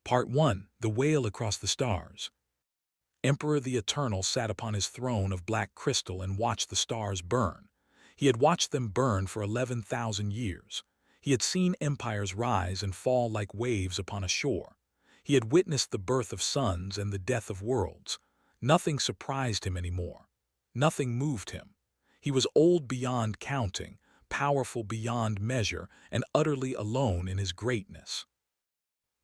Part 1. The Wail Across the Stars. Emperor the Eternal sat upon his throne of black crystal and watched the stars burn. He had watched them burn for 11,000 years. He had seen empires rise and fall like waves upon a shore. He had witnessed the birth of suns and the death of worlds. Nothing surprised him anymore. Nothing moved him. He was old beyond counting, powerful beyond measure, and utterly alone in his greatness.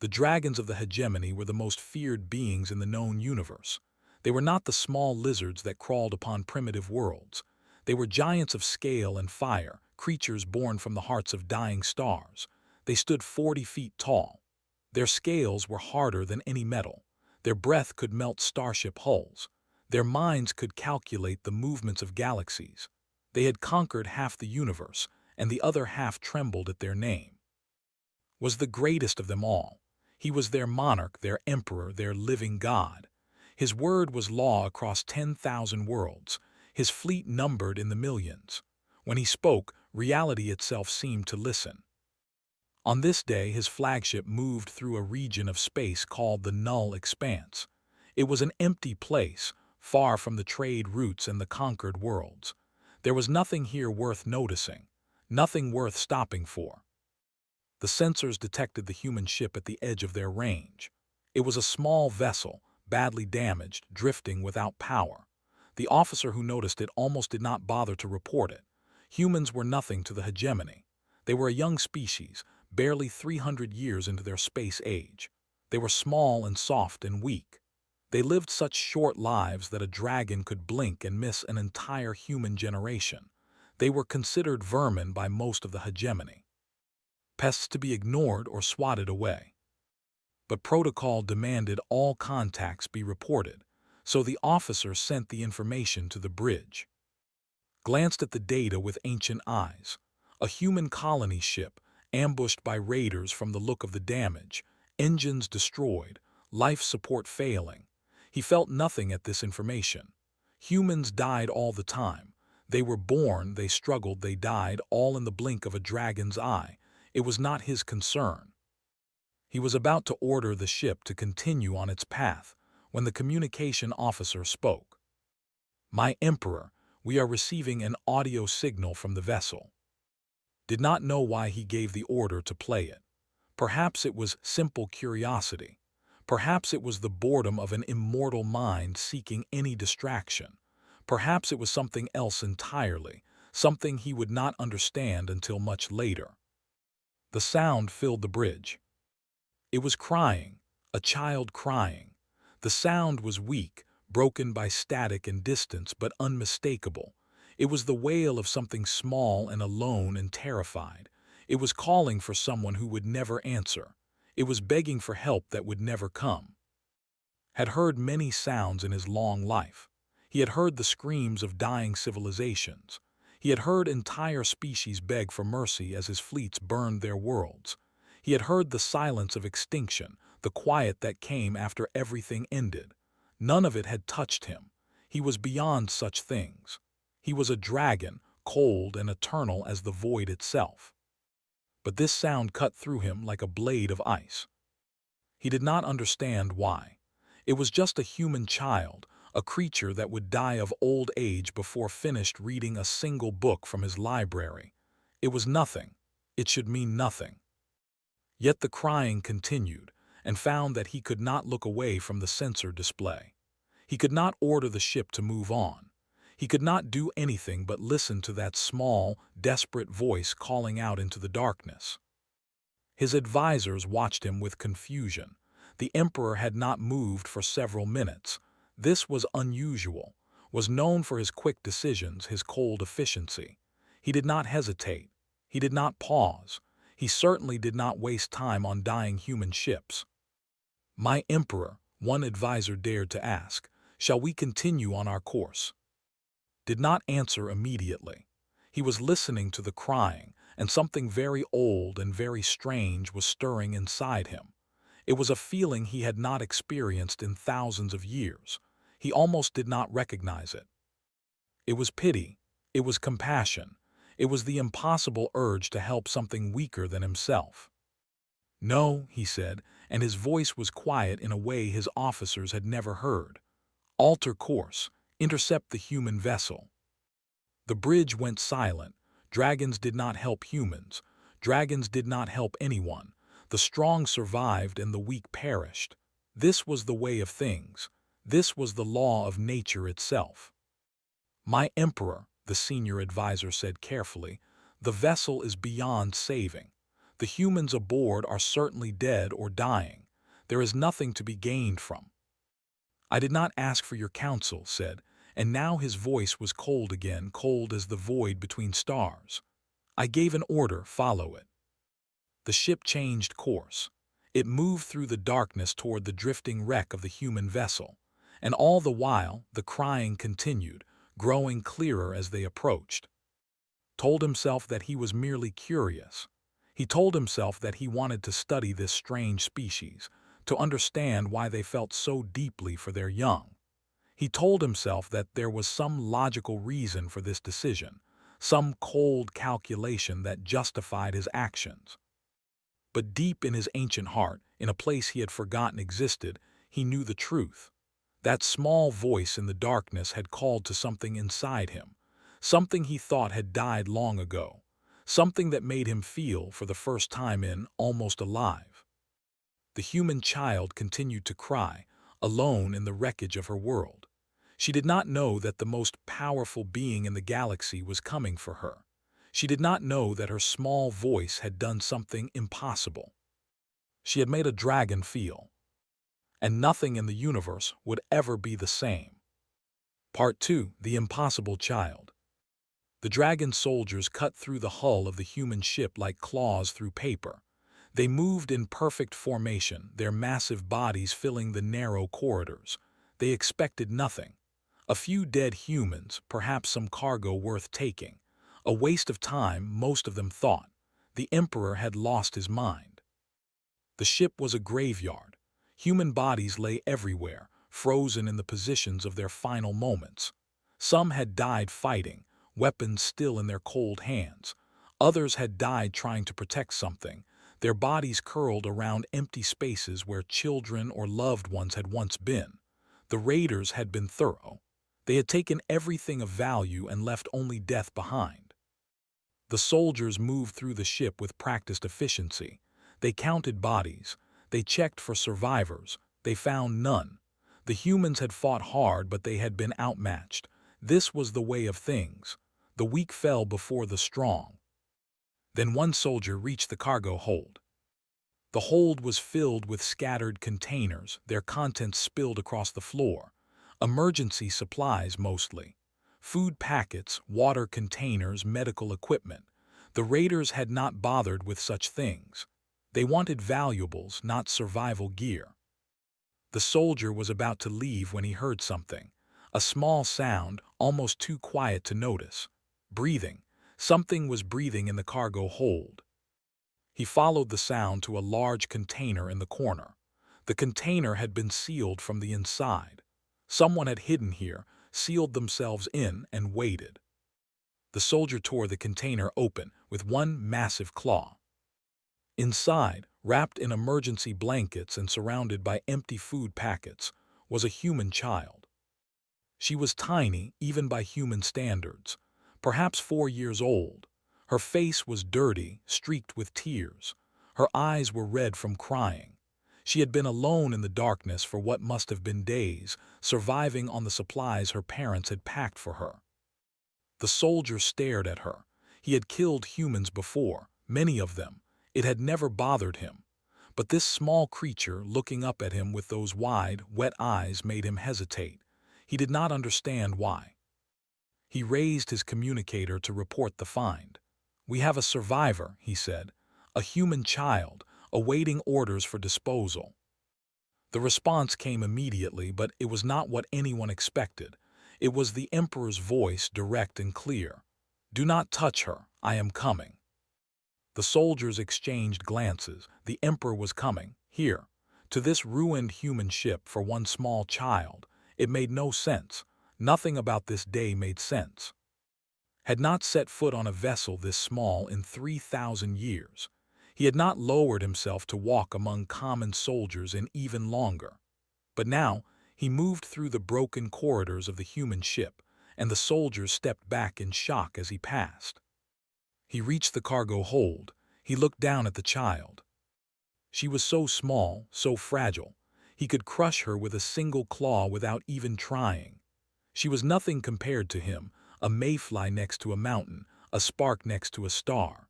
The dragons of the hegemony were the most feared beings in the known universe. They were not the small lizards that crawled upon primitive worlds. They were giants of scale and fire, creatures born from the hearts of dying stars. They stood 40 feet tall. Their scales were harder than any metal. Their breath could melt starship hulls. Their minds could calculate the movements of galaxies. They had conquered half the universe, and the other half trembled at their name. Was the greatest of them all. He was their monarch, their emperor, their living god. His word was law across 10,000 worlds. His fleet numbered in the millions. When he spoke, reality itself seemed to listen. On this day, his flagship moved through a region of space called the Null Expanse. It was an empty place, far from the trade routes and the conquered worlds. There was nothing here worth noticing, nothing worth stopping for. The sensors detected the human ship at the edge of their range. It was a small vessel, badly damaged, drifting without power. The officer who noticed it almost did not bother to report it. Humans were nothing to the hegemony. They were a young species, barely 300 years into their space age. They were small and soft and weak. They lived such short lives that a dragon could blink and miss an entire human generation. They were considered vermin by most of the hegemony. Pests to be ignored or swatted away. But protocol demanded all contacts be reported, so the officer sent the information to the bridge. Glanced at the data with ancient eyes. A human colony ship, ambushed by raiders from the look of the damage, engines destroyed, life support failing. He felt nothing at this information. Humans died all the time. They were born, they struggled, they died, all in the blink of a dragon's eye. It was not his concern. He was about to order the ship to continue on its path when the communication officer spoke. "My Emperor, we are receiving an audio signal from the vessel." Did not know why he gave the order to play it. Perhaps it was simple curiosity. Perhaps it was the boredom of an immortal mind seeking any distraction. Perhaps it was something else entirely, something he would not understand until much later. The sound filled the bridge. It was crying, a child crying. The sound was weak, broken by static and distance, but unmistakable. It was the wail of something small and alone and terrified. It was calling for someone who would never answer. It was begging for help that would never come. Had heard many sounds in his long life. He had heard the screams of dying civilizations. He had heard entire species beg for mercy as his fleets burned their worlds. He had heard the silence of extinction, the quiet that came after everything ended. None of it had touched him. He was beyond such things. He was a dragon, cold and eternal as the void itself. But this sound cut through him like a blade of ice. He did not understand why. It was just a human child, a creature that would die of old age before finished reading a single book from his library. It was nothing. It should mean nothing. Yet the crying continued, and found that he could not look away from the sensor display. He could not order the ship to move on. He could not do anything but listen to that small, desperate voice calling out into the darkness. His advisors watched him with confusion. The Emperor had not moved for several minutes. This was unusual, was known for his quick decisions, his cold efficiency. He did not hesitate. He did not pause. He certainly did not waste time on dying human ships. "My Emperor," one advisor dared to ask, "shall we continue on our course?" Did not answer immediately. He was listening to the crying, and something very old and very strange was stirring inside him. It was a feeling he had not experienced in thousands of years. He almost did not recognize it. It was pity. It was compassion. It was the impossible urge to help something weaker than himself. "No," he said, and his voice was quiet in a way his officers had never heard. "Alter course. Intercept the human vessel." The bridge went silent. Dragons did not help humans. Dragons did not help anyone. The strong survived and the weak perished. This was the way of things. This was the law of nature itself. "My Emperor," the senior advisor said carefully, "the vessel is beyond saving. The humans aboard are certainly dead or dying. There is nothing to be gained from." "I did not ask for your counsel," said, and now his voice was cold again, cold as the void between stars. "I gave an order, follow it." The ship changed course. It moved through the darkness toward the drifting wreck of the human vessel, and all the while the crying continued, growing clearer as they approached. Told himself that he was merely curious. He told himself that he wanted to study this strange species, to understand why they felt so deeply for their young. He told himself that there was some logical reason for this decision, some cold calculation that justified his actions. But deep in his ancient heart, in a place he had forgotten existed, he knew the truth. That small voice in the darkness had called to something inside him, something he thought had died long ago, something that made him feel, for the first time almost alive. The human child continued to cry, alone in the wreckage of her world. She did not know that the most powerful being in the galaxy was coming for her. She did not know that her small voice had done something impossible. She had made a dragon feel, and nothing in the universe would ever be the same. Part 2: The Impossible Child. The dragon soldiers cut through the hull of the human ship like claws through paper. They moved in perfect formation, their massive bodies filling the narrow corridors. They expected nothing. A few dead humans, perhaps some cargo worth taking. A waste of time, most of them thought. The Emperor had lost his mind. The ship was a graveyard. Human bodies lay everywhere, frozen in the positions of their final moments. Some had died fighting, weapons still in their cold hands. Others had died trying to protect something, their bodies curled around empty spaces where children or loved ones had once been. The raiders had been thorough. They had taken everything of value and left only death behind. The soldiers moved through the ship with practiced efficiency. They counted bodies. They checked for survivors. They found none. The humans had fought hard, but they had been outmatched. This was the way of things. The weak fell before the strong. Then one soldier reached the cargo hold. The hold was filled with scattered containers, their contents spilled across the floor. Emergency supplies mostly. Food packets, water containers, medical equipment. The raiders had not bothered with such things. They wanted valuables, not survival gear. The soldier was about to leave when he heard something. A small sound, almost too quiet to notice. Breathing. Something was breathing in the cargo hold. He followed the sound to a large container in the corner. The container had been sealed from the inside. Someone had hidden here, sealed themselves in, and waited. The soldier tore the container open with one massive claw. Inside, wrapped in emergency blankets and surrounded by empty food packets, was a human child. She was tiny, even by human standards, perhaps 4 years old. Her face was dirty, streaked with tears. Her eyes were red from crying. She had been alone in the darkness for what must have been days, surviving on the supplies her parents had packed for her. The soldier stared at her. He had killed humans before, many of them. It had never bothered him. But this small creature looking up at him with those wide, wet eyes made him hesitate. He did not understand why. He raised his communicator to report the find. "We have a survivor," he said. "A human child, awaiting orders for disposal." The response came immediately, but it was not what anyone expected. It was the Emperor's voice, direct and clear. "Do not touch her. I am coming." The soldiers exchanged glances. The Emperor was coming, here, to this ruined human ship for one small child. It made no sense. Nothing about this day made sense. Had not set foot on a vessel this small in 3,000 years. He had not lowered himself to walk among common soldiers in even longer. But now, he moved through the broken corridors of the human ship, and the soldiers stepped back in shock as he passed. He reached the cargo hold. He looked down at the child. She was so small, so fragile. He could crush her with a single claw without even trying. She was nothing compared to him, a mayfly next to a mountain, a spark next to a star.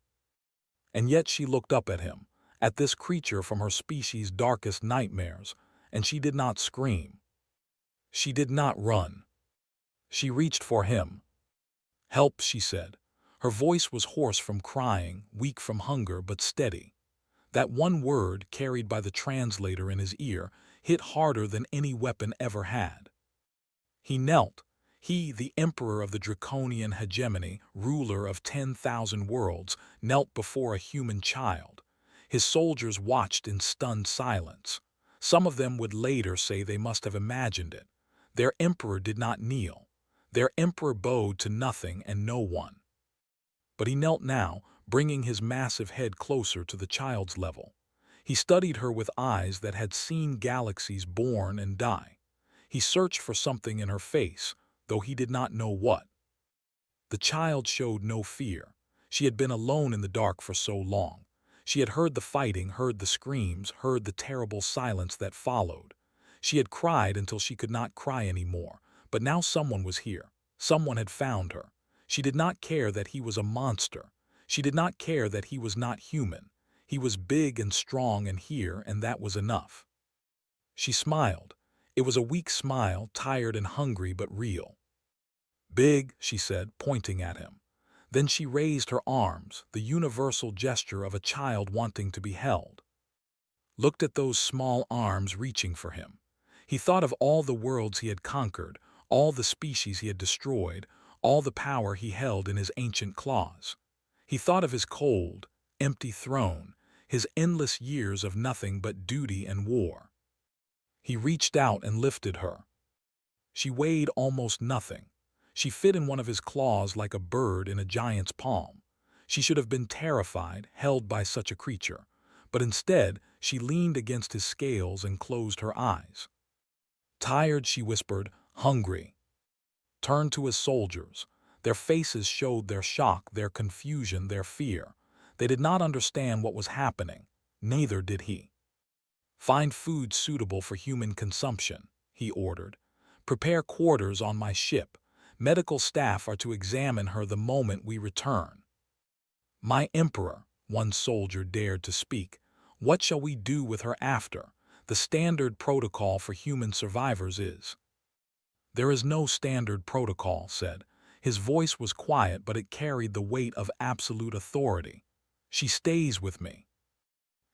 And yet she looked up at him, at this creature from her species' darkest nightmares, and she did not scream. She did not run. She reached for him. "Help," she said. Her voice was hoarse from crying, weak from hunger, but steady. That one word, carried by the translator in his ear, hit harder than any weapon ever had. He knelt. He, the emperor of the draconian hegemony, ruler of 10,000 worlds, knelt before a human child. His soldiers watched in stunned silence. Some of them would later say they must have imagined it. Their emperor did not kneel. Their emperor bowed to nothing and no one. But he knelt now, bringing his massive head closer to the child's level. He studied her with eyes that had seen galaxies born and die. He searched for something in her face, though he did not know what. The child showed no fear. She had been alone in the dark for so long. She had heard the fighting, heard the screams, heard the terrible silence that followed. She had cried until she could not cry anymore, but now someone was here. Someone had found her. She did not care that he was a monster. She did not care that he was not human. He was big and strong and here, and that was enough. She smiled. It was a weak smile, tired and hungry but real. "Big," she said, pointing at him. Then she raised her arms, the universal gesture of a child wanting to be held. Looked at those small arms reaching for him. He thought of all the worlds he had conquered, all the species he had destroyed, all the power he held in his ancient claws. He thought of his cold, empty throne, his endless years of nothing but duty and war. He reached out and lifted her. She weighed almost nothing. She fit in one of his claws like a bird in a giant's palm. She should have been terrified, held by such a creature, but instead she leaned against his scales and closed her eyes. Tired, she whispered, hungry. Turned to his soldiers. Their faces showed their shock, their confusion, their fear. They did not understand what was happening. Neither did he. "Find food suitable for human consumption," he ordered. "Prepare quarters on my ship. Medical staff are to examine her the moment we return." "My emperor," one soldier dared to speak, "what shall we do with her after? The standard protocol for human survivors is—" "There is no standard protocol," said. His voice was quiet, but it carried the weight of absolute authority. "She stays with me."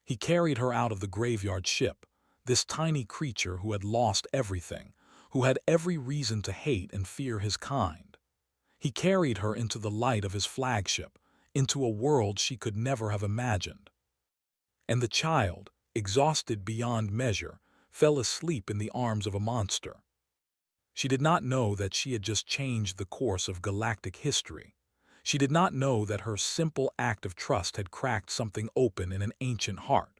He carried her out of the graveyard ship, this tiny creature who had lost everything, who had every reason to hate and fear his kind. He carried her into the light of his flagship, into a world she could never have imagined. And the child, exhausted beyond measure, fell asleep in the arms of a monster. She did not know that she had just changed the course of galactic history. She did not know that her simple act of trust had cracked something open in an ancient heart.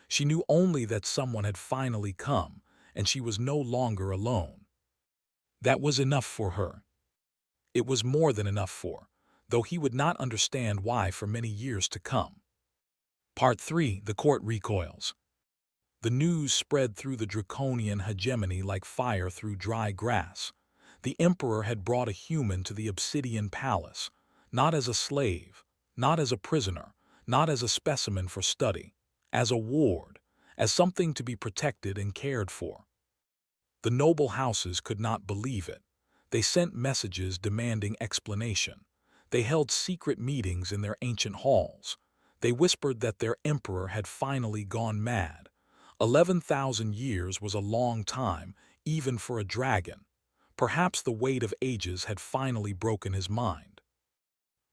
She knew only that someone had finally come, and she was no longer alone. That was enough for her. It was more than enough for, though he would not understand why for many years to come. Part 3. The Court Recoils. The news spread through the draconian hegemony like fire through dry grass. The emperor had brought a human to the obsidian palace, not as a slave, not as a prisoner, not as a specimen for study, as a ward, as something to be protected and cared for. The noble houses could not believe it. They sent messages demanding explanation. They held secret meetings in their ancient halls. They whispered that their emperor had finally gone mad. 11,000 years was a long time, even for a dragon. Perhaps the weight of ages had finally broken his mind.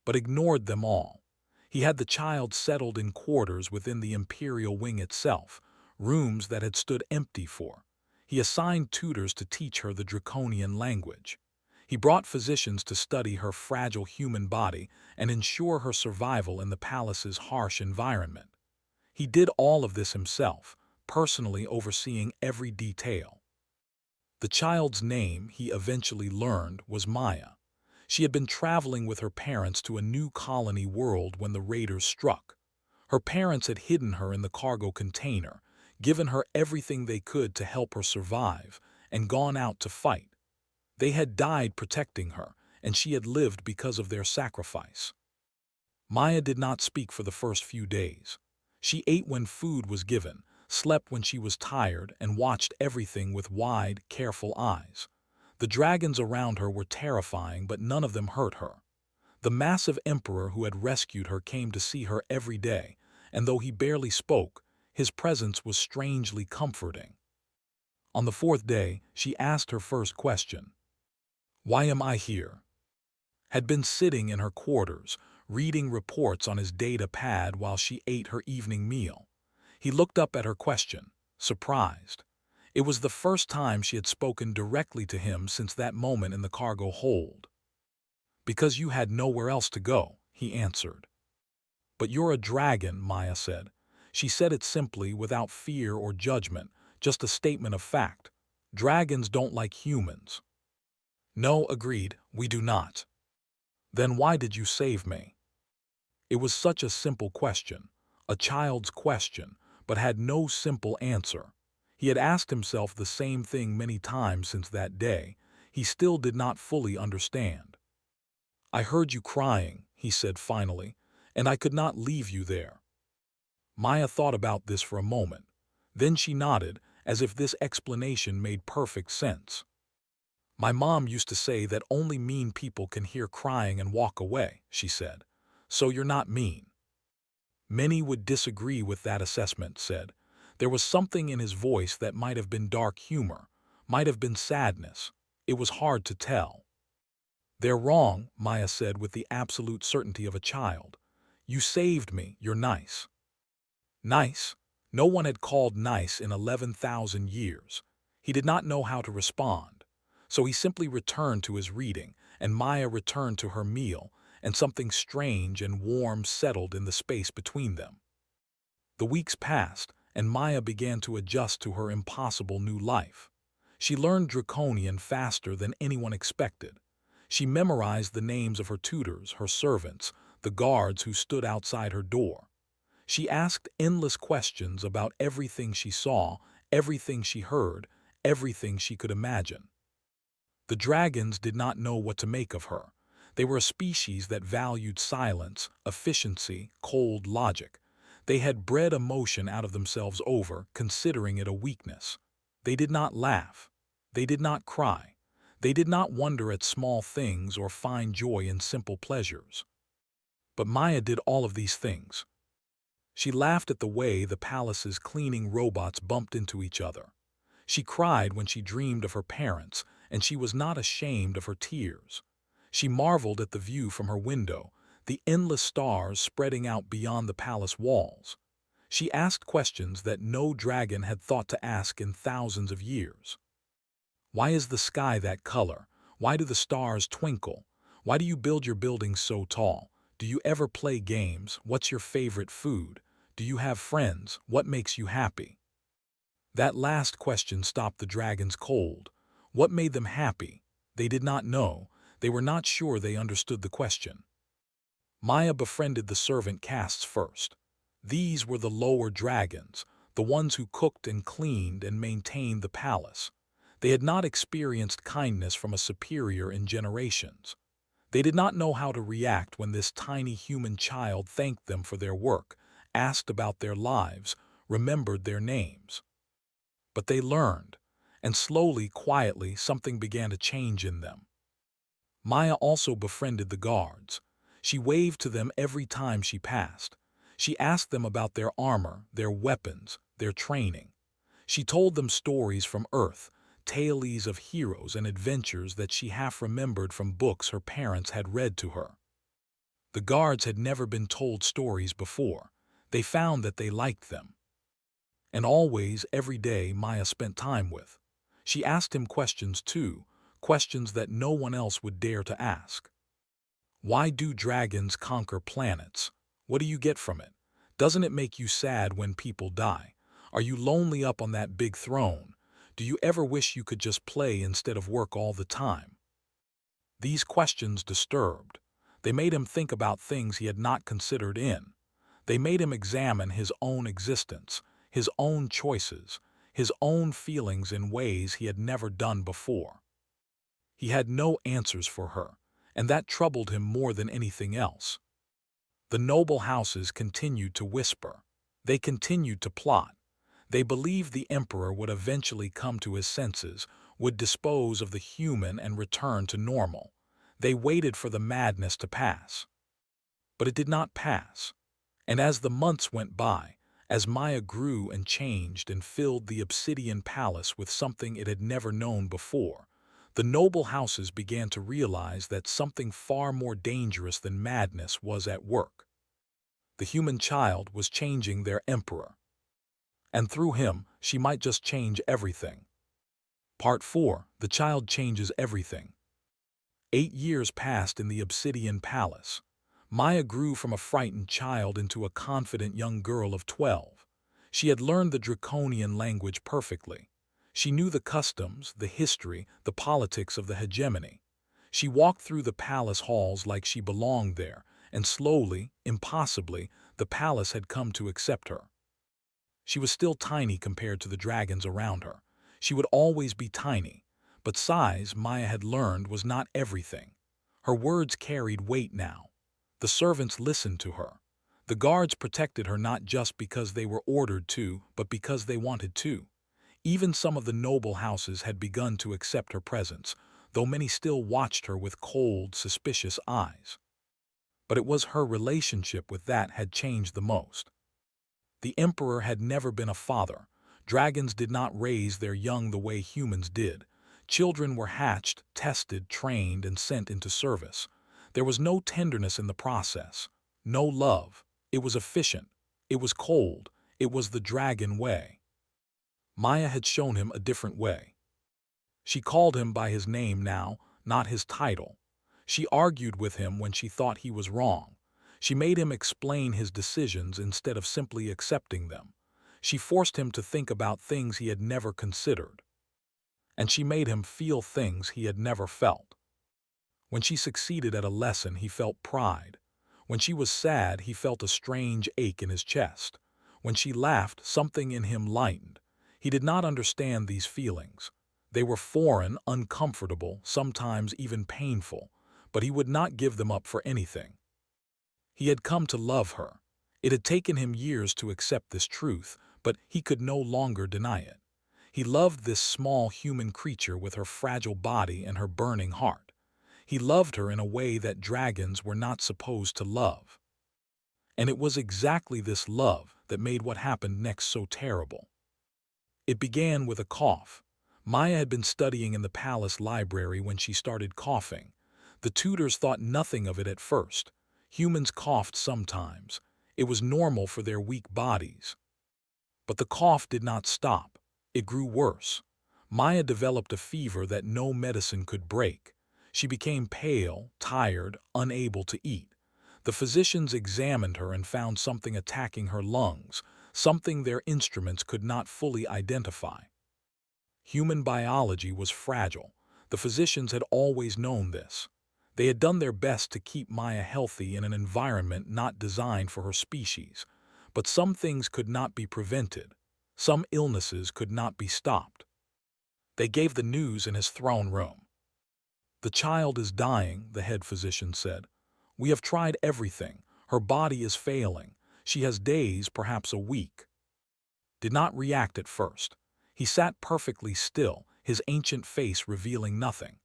But ignored them all. He had the child settled in quarters within the imperial wing itself, rooms that had stood empty for. He assigned tutors to teach her the draconian language. He brought physicians to study her fragile human body and ensure her survival in the palace's harsh environment. He did all of this himself, personally overseeing every detail. The child's name, he eventually learned, was Maya. She had been traveling with her parents to a new colony world when the raiders struck. Her parents had hidden her in the cargo container, given her everything they could to help her survive, and gone out to fight. They had died protecting her, and she had lived because of their sacrifice. Maya did not speak for the first few days. She ate when food was given, slept when she was tired, and watched everything with wide, careful eyes. The dragons around her were terrifying, but none of them hurt her. The massive emperor who had rescued her came to see her every day, and though he barely spoke, his presence was strangely comforting. On the fourth day, she asked her first question. "Why am I here?" Had been sitting in her quarters, reading reports on his data pad while she ate her evening meal. He looked up at her question, surprised. It was the first time she had spoken directly to him since that moment in the cargo hold. "Because you had nowhere else to go," he answered. "But you're a dragon," Maya said. She said it simply, without fear or judgment, just a statement of fact. "Dragons don't like humans." "No," agreed, "we do not." "Then why did you save me?" It was such a simple question, a child's question, but had no simple answer. He had asked himself the same thing many times since that day. He still did not fully understand. "I heard you crying," he said finally, "and I could not leave you there." Maya thought about this for a moment. Then she nodded, as if this explanation made perfect sense. "My mom used to say that only mean people can hear crying and walk away," she said. "So you're not mean." Many would disagree with that assessment, said. There was something in his voice that might have been dark humor, might have been sadness. It was hard to tell. "They're wrong," Maya said with the absolute certainty of a child. "You saved me, you're nice." Nice? No one had called nice in 11,000 years. He did not know how to respond. So he simply returned to his reading, and Maya returned to her meal, and something strange and warm settled in the space between them. The weeks passed, and Maya began to adjust to her impossible new life. She learned Draconian faster than anyone expected. She memorized the names of her tutors, her servants, the guards who stood outside her door. She asked endless questions about everything she saw, everything she heard, everything she could imagine. The dragons did not know what to make of her. They were a species that valued silence, efficiency, cold logic. They had bred emotion out of themselves over, considering it a weakness. They did not laugh. They did not cry. They did not wonder at small things or find joy in simple pleasures. But Maya did all of these things. She laughed at the way the palace's cleaning robots bumped into each other. She cried when she dreamed of her parents, and she was not ashamed of her tears. She marveled at the view from her window, the endless stars spreading out beyond the palace walls. She asked questions that no dragon had thought to ask in thousands of years. Why is the sky that color? Why do the stars twinkle? Why do you build your buildings so tall? Do you ever play games? What's your favorite food? Do you have friends? What makes you happy? That last question stopped the dragons cold. What made them happy? They did not know. They were not sure they understood the question. Maya befriended the servant castes first. These were the lower dragons, the ones who cooked and cleaned and maintained the palace. They had not experienced kindness from a superior in generations. They did not know how to react when this tiny human child thanked them for their work, asked about their lives, remembered their names. But they learned, and slowly, quietly, something began to change in them. Maya also befriended the guards. She waved to them every time she passed. She asked them about their armor, their weapons, their training. She told them stories from Earth, tales of heroes and adventures that she half remembered from books her parents had read to her. The guards had never been told stories before. They found that they liked them. And always, every day, Maya spent time with. She asked him questions too, questions that no one else would dare to ask. Why do dragons conquer planets? What do you get from it? Doesn't it make you sad when people die? Are you lonely up on that big throne? Do you ever wish you could just play instead of work all the time? These questions disturbed. They made him think about things he had not considered in. They made him examine his own existence, his own choices, his own feelings in ways he had never done before. He had no answers for her, and that troubled him more than anything else. The noble houses continued to whisper. They continued to plot. They believed the emperor would eventually come to his senses, would dispose of the human and return to normal. They waited for the madness to pass. But it did not pass. And as the months went by, as Maya grew and changed and filled the obsidian palace with something it had never known before, the noble houses began to realize that something far more dangerous than madness was at work. The human child was changing their emperor. And through him, she might just change everything. Part 4. The Child Changes Everything. 8 years passed in the obsidian palace. Maya grew from a frightened child into a confident young girl of 12. She had learned the draconian language perfectly. She knew the customs, the history, the politics of the hegemony. She walked through the palace halls like she belonged there, and slowly, impossibly, the palace had come to accept her. She was still tiny compared to the dragons around her. She would always be tiny, but size, Maya had learned, was not everything. Her words carried weight now. The servants listened to her. The guards protected her not just because they were ordered to, but because they wanted to. Even some of the noble houses had begun to accept her presence, though many still watched her with cold, suspicious eyes. But it was her relationship with that had changed the most. The emperor had never been a father. Dragons did not raise their young the way humans did. Children were hatched, tested, trained, and sent into service. There was no tenderness in the process, no love. It was efficient. It was cold. It was the dragon way. Maya had shown him a different way. She called him by his name now, not his title. She argued with him when she thought he was wrong. She made him explain his decisions instead of simply accepting them. She forced him to think about things he had never considered. And she made him feel things he had never felt. When she succeeded at a lesson, he felt pride. When she was sad, he felt a strange ache in his chest. When she laughed, something in him lightened. He did not understand these feelings. They were foreign, uncomfortable, sometimes even painful, but he would not give them up for anything. He had come to love her. It had taken him years to accept this truth, but he could no longer deny it. He loved this small human creature with her fragile body and her burning heart. He loved her in a way that dragons were not supposed to love. And it was exactly this love that made what happened next so terrible. It began with a cough. Maya had been studying in the palace library when she started coughing. The tutors thought nothing of it at first. Humans coughed sometimes. It was normal for their weak bodies. But the cough did not stop. It grew worse. Maya developed a fever that no medicine could break. She became pale, tired, unable to eat. The physicians examined her and found something attacking her lungs, something their instruments could not fully identify. Human biology was fragile. The physicians had always known this. They had done their best to keep Maya healthy in an environment not designed for her species. But some things could not be prevented. Some illnesses could not be stopped. They gave the news in his throne room. "The child is dying," the head physician said. "We have tried everything. Her body is failing. She has days, perhaps a week." Did not react at first. He sat perfectly still, his ancient face revealing nothing.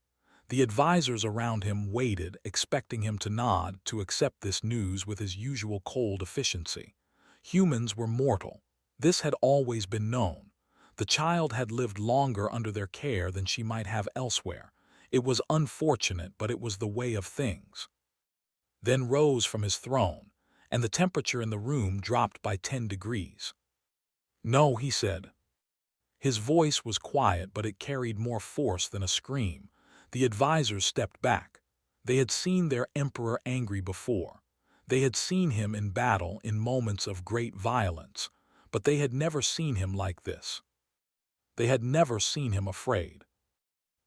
The advisors around him waited, expecting him to nod, to accept this news with his usual cold efficiency. Humans were mortal. This had always been known. The child had lived longer under their care than she might have elsewhere. It was unfortunate, but it was the way of things. Then rose from his throne, and the temperature in the room dropped by 10 degrees. "No," he said. His voice was quiet, but it carried more force than a scream. The advisors stepped back. They had seen their emperor angry before. They had seen him in battle in moments of great violence, but they had never seen him like this. They had never seen him afraid.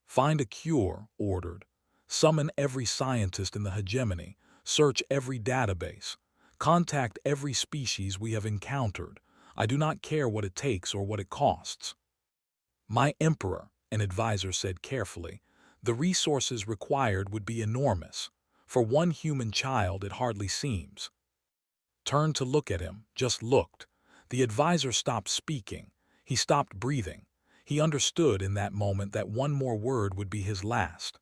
Find a cure, ordered. Summon every scientist in the hegemony, search every database, contact every species we have encountered. I do not care what it takes or what it costs. My emperor, an advisor said carefully, the resources required would be enormous. For one human child it hardly seems. Turned to look at him, just looked. The advisor stopped speaking. He stopped breathing. He understood in that moment that one more word would be his last.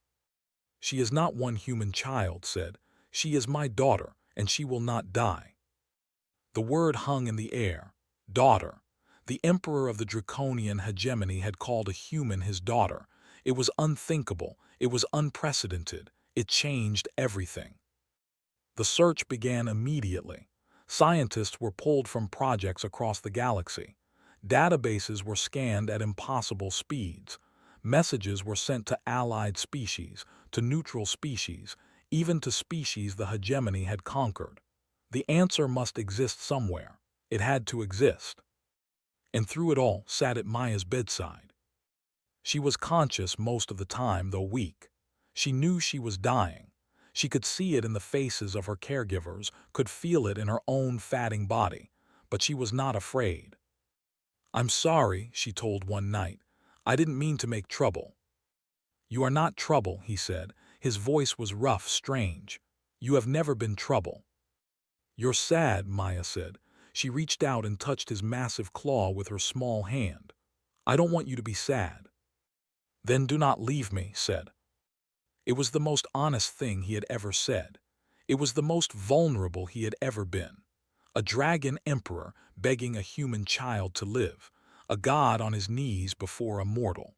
She is not one human child, said. She is my daughter, and she will not die. The word hung in the air. Daughter. The emperor of the draconian hegemony had called a human his daughter. It was unthinkable. It was unprecedented. It changed everything. The search began immediately. Scientists were pulled from projects across the galaxy. Databases were scanned at impossible speeds. Messages were sent to allied species, to neutral species, even to species the hegemony had conquered. The answer must exist somewhere. It had to exist. And through it all sat at Maya's bedside. She was conscious most of the time, though weak. She knew she was dying. She could see it in the faces of her caregivers, could feel it in her own fatting body, but she was not afraid. I'm sorry, she told one night. I didn't mean to make trouble. You are not trouble, he said. His voice was rough, strange. You have never been trouble. You're sad, Maya said. She reached out and touched his massive claw with her small hand. I don't want you to be sad. Then do not leave me, said. It was the most honest thing he had ever said. It was the most vulnerable he had ever been. A dragon emperor begging a human child to live, a god on his knees before a mortal.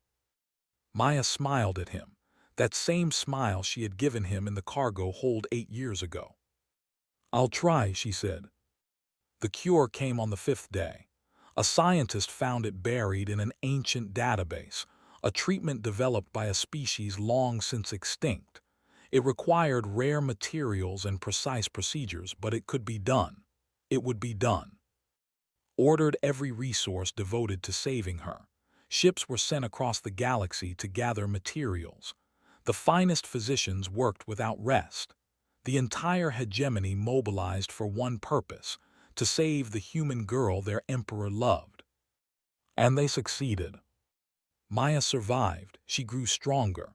Maya smiled at him, that same smile she had given him in the cargo hold 8 years ago. I'll try, she said. The cure came on the 5th day. A scientist found it buried in an ancient database, a treatment developed by a species long since extinct. It required rare materials and precise procedures, but it could be done. It would be done. Ordered every resource devoted to saving her. Ships were sent across the galaxy to gather materials. The finest physicians worked without rest. The entire hegemony mobilized for one purpose, to save the human girl their emperor loved. And they succeeded. Maya survived. She grew stronger.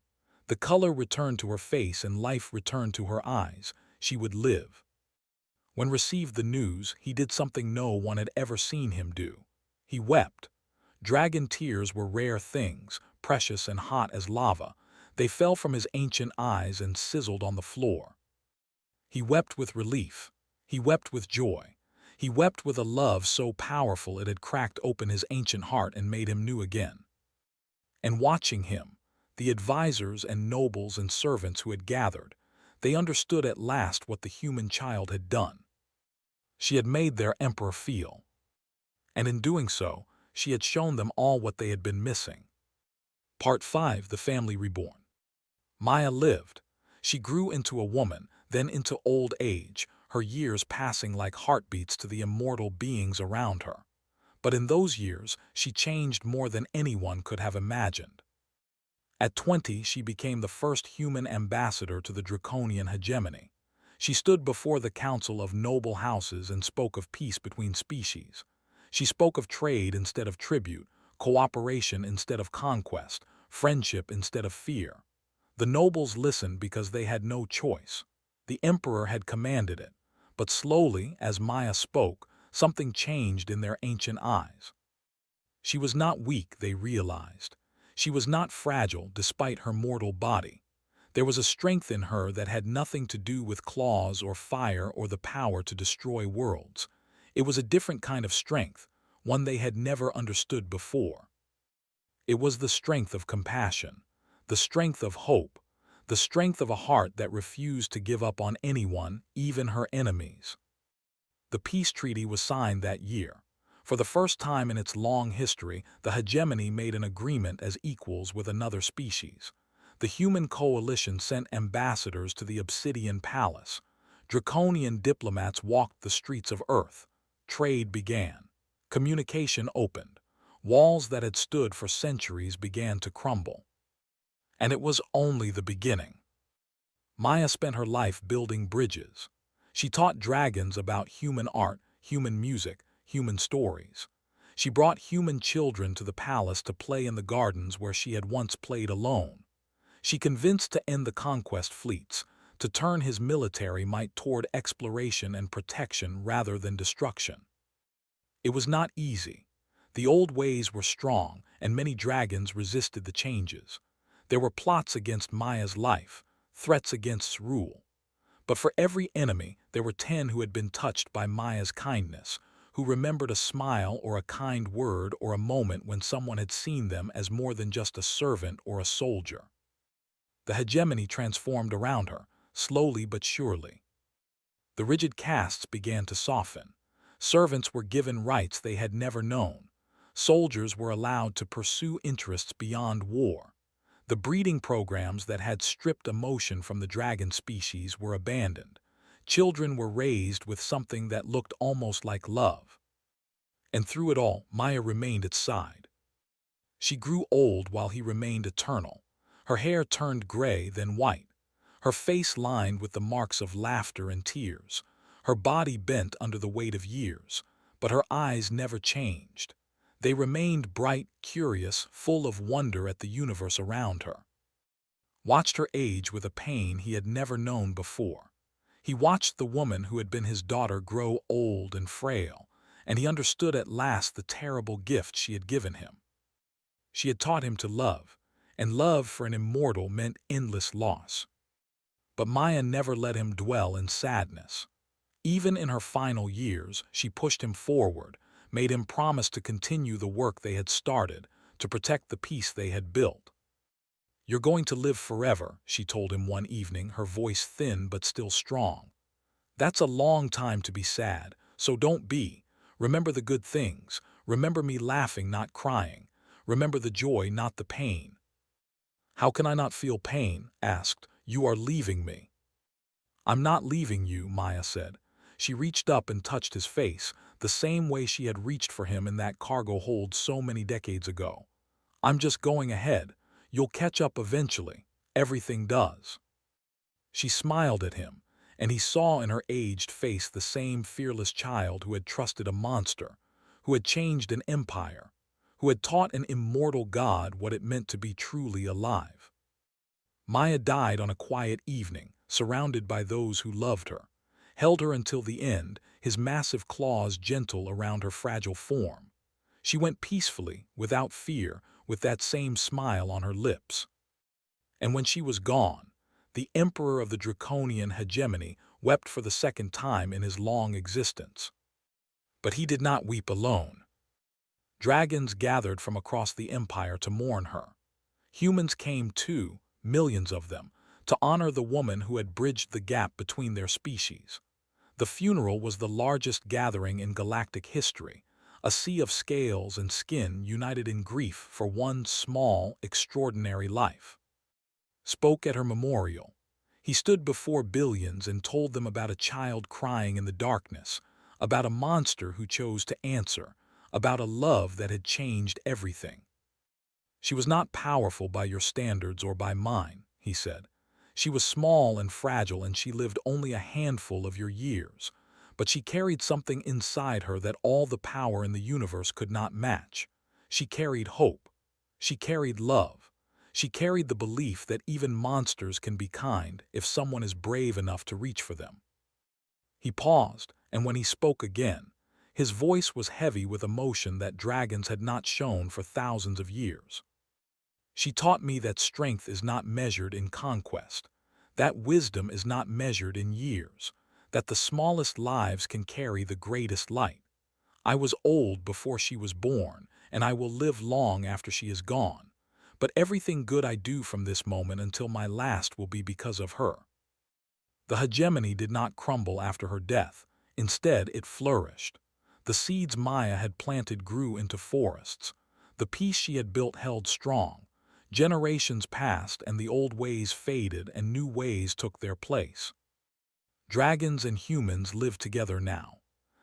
The color returned to her face and life returned to her eyes. She would live. When received the news, he did something no one had ever seen him do. He wept. Dragon tears were rare things, precious and hot as lava. They fell from his ancient eyes and sizzled on the floor. He wept with relief. He wept with joy. He wept with a love so powerful it had cracked open his ancient heart and made him new again. And watching him, the advisors and nobles and servants who had gathered, they understood at last what the human child had done. She had made their emperor feel. And in doing so, she had shown them all what they had been missing. Part 5. The Family Reborn. Maya lived. She grew into a woman, then into old age, her years passing like heartbeats to the immortal beings around her. But in those years, she changed more than anyone could have imagined. At 20, she became the first human ambassador to the draconian hegemony. She stood before the council of noble houses and spoke of peace between species. She spoke of trade instead of tribute, cooperation instead of conquest, friendship instead of fear. The nobles listened because they had no choice. The emperor had commanded it. But slowly, as Maya spoke, something changed in their ancient eyes. She was not weak, they realized. She was not fragile despite her mortal body. There was a strength in her that had nothing to do with claws or fire or the power to destroy worlds. It was a different kind of strength, one they had never understood before. It was the strength of compassion, the strength of hope, the strength of a heart that refused to give up on anyone, even her enemies. The peace treaty was signed that year. For the first time in its long history, the hegemony made an agreement as equals with another species. The human coalition sent ambassadors to the Obsidian Palace. Draconian diplomats walked the streets of Earth. Trade began. Communication opened. Walls that had stood for centuries began to crumble. And it was only the beginning. Maya spent her life building bridges. She taught dragons about human art, human music, human stories. She brought human children to the palace to play in the gardens where she had once played alone. She convinced to end the conquest fleets, to turn his military might toward exploration and protection rather than destruction. It was not easy. The old ways were strong, and many dragons resisted the changes. There were plots against Maya's life, threats against rule. But for every enemy, there were 10 who had been touched by Maya's kindness, who remembered a smile or a kind word or a moment when someone had seen them as more than just a servant or a soldier. The hegemony transformed around her, slowly but surely. The rigid castes began to soften. Servants were given rights they had never known. Soldiers were allowed to pursue interests beyond war. The breeding programs that had stripped emotion from the dragon species were abandoned. Children were raised with something that looked almost like love. And through it all, Maya remained at side. She grew old while he remained eternal. Her hair turned gray, then white. Her face lined with the marks of laughter and tears. Her body bent under the weight of years, but her eyes never changed. They remained bright, curious, full of wonder at the universe around her. Watched her age with a pain he had never known before. He watched the woman who had been his daughter grow old and frail, and he understood at last the terrible gift she had given him. She had taught him to love, and love for an immortal meant endless loss. But Maya never let him dwell in sadness. Even in her final years, she pushed him forward, made him promise to continue the work they had started, to protect the peace they had built. "You're going to live forever," she told him one evening, her voice thin but still strong. "That's a long time to be sad, so don't be. Remember the good things. Remember me laughing, not crying. Remember the joy, not the pain." "How can I not feel pain?" asked. "You are leaving me." "I'm not leaving you," Maya said. She reached up and touched his face, the same way she had reached for him in that cargo hold so many decades ago. "I'm just going ahead. You'll catch up eventually. Everything does." She smiled at him, and he saw in her aged face the same fearless child who had trusted a monster, who had changed an empire, who had taught an immortal god what it meant to be truly alive. Maya died on a quiet evening, surrounded by those who loved her, held her until the end, his massive claws gentle around her fragile form. She went peacefully, without fear, with that same smile on her lips. And when she was gone, the emperor of the draconian hegemony wept for the second time in his long existence. But he did not weep alone. Dragons gathered from across the empire to mourn her. Humans came too, millions of them, to honor the woman who had bridged the gap between their species. The funeral was the largest gathering in galactic history, a sea of scales and skin united in grief for one small, extraordinary life. Spoke at her memorial. He stood before billions and told them about a child crying in the darkness, about a monster who chose to answer, about a love that had changed everything. "She was not powerful by your standards or by mine," he said. "She was small and fragile, and she lived only a handful of your years. But she carried something inside her that all the power in the universe could not match. She carried hope. She carried love. She carried the belief that even monsters can be kind if someone is brave enough to reach for them." He paused, and when he spoke again, his voice was heavy with emotion that dragons had not shown for thousands of years. "She taught me that strength is not measured in conquest, that wisdom is not measured in years, that the smallest lives can carry the greatest light. I was old before she was born, and I will live long after she is gone. But everything good I do from this moment until my last will be because of her." The hegemony did not crumble after her death. Instead, it flourished. The seeds Maya had planted grew into forests. The peace she had built held strong. Generations passed, and the old ways faded, and new ways took their place. Dragons and humans lived together now.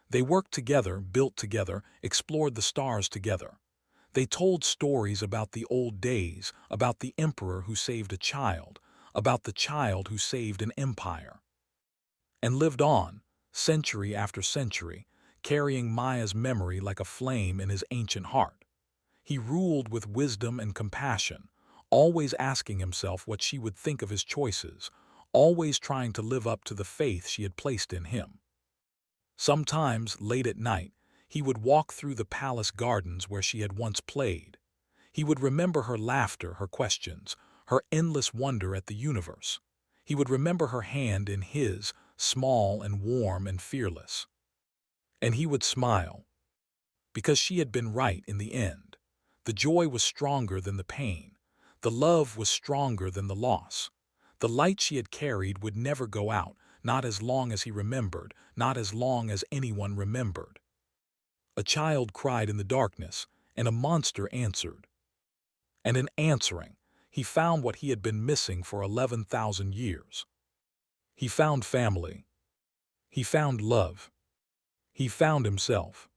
They worked together, built together, explored the stars together. They told stories about the old days, about the emperor who saved a child, about the child who saved an empire. And lived on, century after century, carrying Maya's memory like a flame in his ancient heart. He ruled with wisdom and compassion, always asking himself what she would think of his choices, always trying to live up to the faith she had placed in him. Sometimes, late at night, he would walk through the palace gardens where she had once played. He would remember her laughter, her questions, her endless wonder at the universe. He would remember her hand in his, small and warm and fearless. And he would smile, because she had been right in the end. The joy was stronger than the pain. The love was stronger than the loss. The light she had carried would never go out, not as long as he remembered, not as long as anyone remembered. A child cried in the darkness, and a monster answered. And in answering, he found what he had been missing for 11,000 years. He found family. He found love. He found himself.